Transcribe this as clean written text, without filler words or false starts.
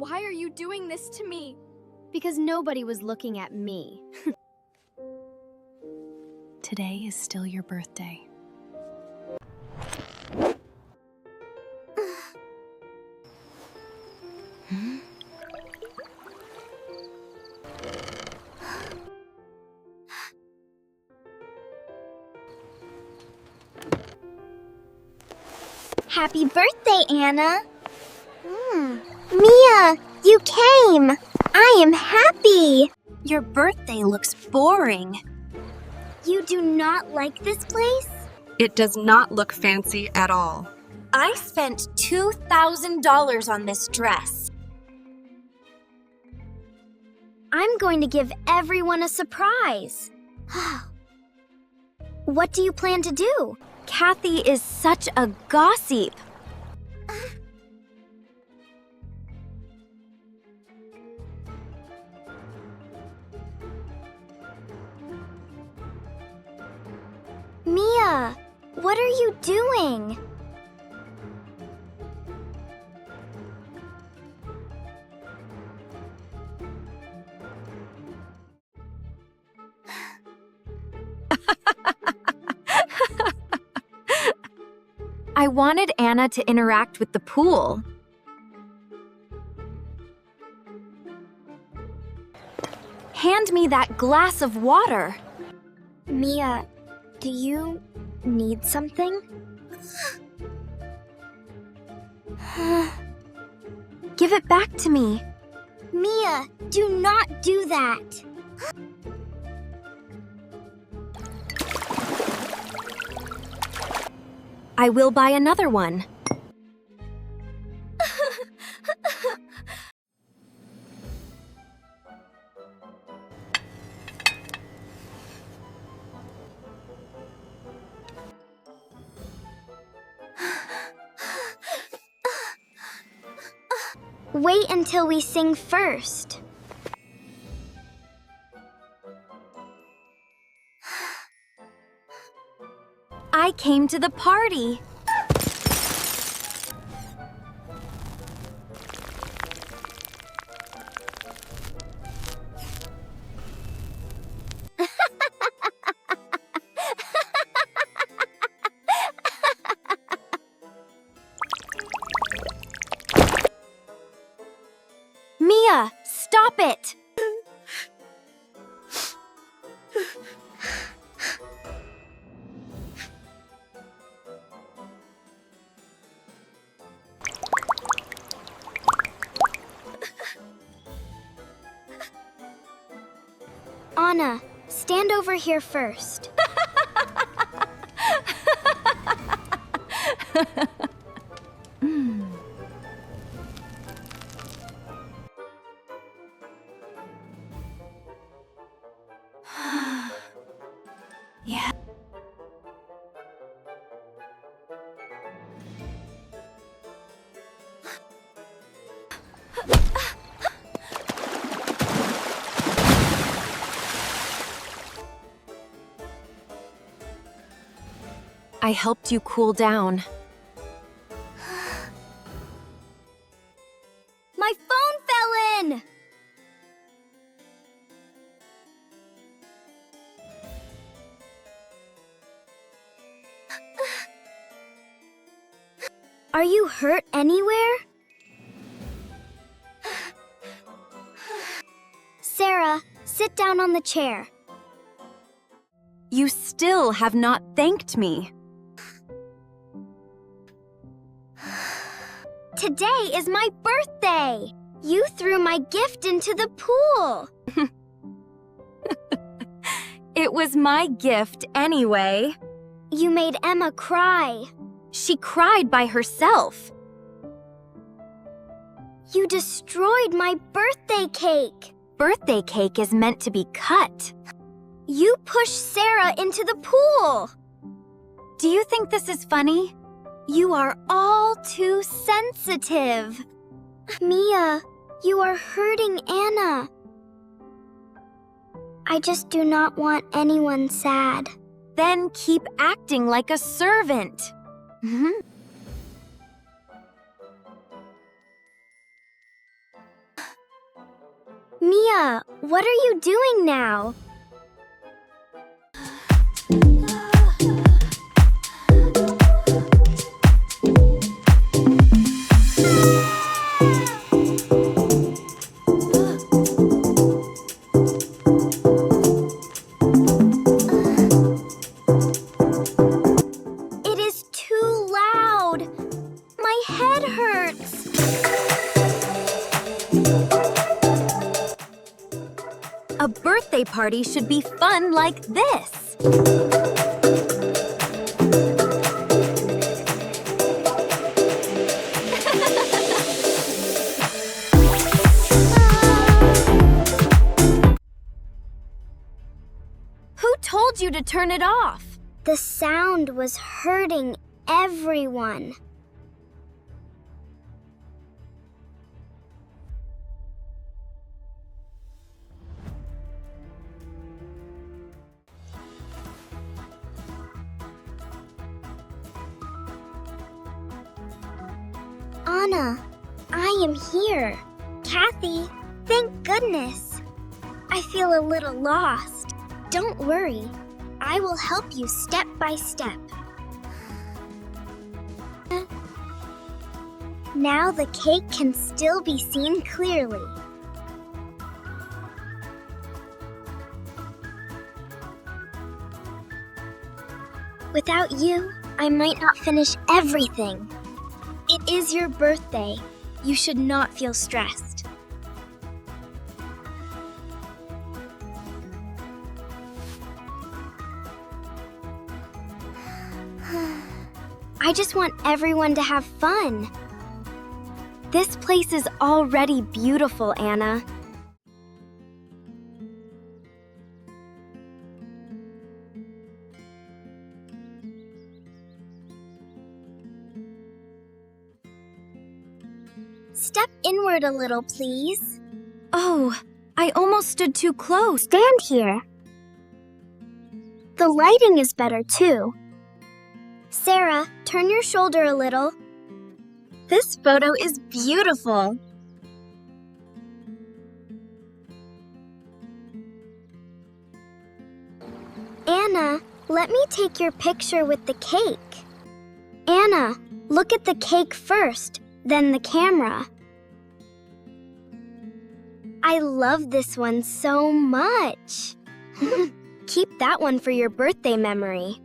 Why are you doing this to me? Because nobody was looking at me. Today is still your birthday. Happy birthday, Anna! Mia, you came! I am happy! Your birthday looks boring. You do not like this place? It does not look fancy at all. I spent $2,000 on this dress. I'm going to give everyone a surprise. What do you plan to do? Kathy is such a gossip. Mia, what are you doing? I wanted Anna to interact with the pool. Hand me that glass of water. Mia, do you need something? Give it back to me. Mia, do not do that. I will buy another one. Wait until we sing first. I came to the party. Mia, stop it! Anna, stand over here first. Yeah. I helped you cool down. My phone fell in! Are you hurt anywhere? Sara, sit down on the chair. You still have not thanked me. Today is my birthday! You threw my gift into the pool! It was my gift anyway. You made Emma cry. She cried by herself. You destroyed my birthday cake. Birthday cake is meant to be cut. You pushed Sara into the pool. Do you think this is funny? You are all too sensitive. Mia, you are hurting Anna. I just do not want anyone sad. Then keep acting like a servant. Mia, what are you doing now? It is too loud. My head hurts. A birthday party should be fun like this. Who told you to turn it off? The sound was hurting everyone. Anna, I am here. Kathy, thank goodness. I feel a little lost. Don't worry. I will help you step by step. Now the cake can still be seen clearly. Without you, I might not finish everything. It is your birthday. You should not feel stressed. I just want everyone to have fun. This place is already beautiful, Anna. Step inward a little, please. Oh, I almost stood too close. Stand here. The lighting is better, too. Sara, turn your shoulder a little. This photo is beautiful. Anna, let me take your picture with the cake. Anna, look at the cake first, then the camera. I love this one so much. Keep that one for your birthday memory.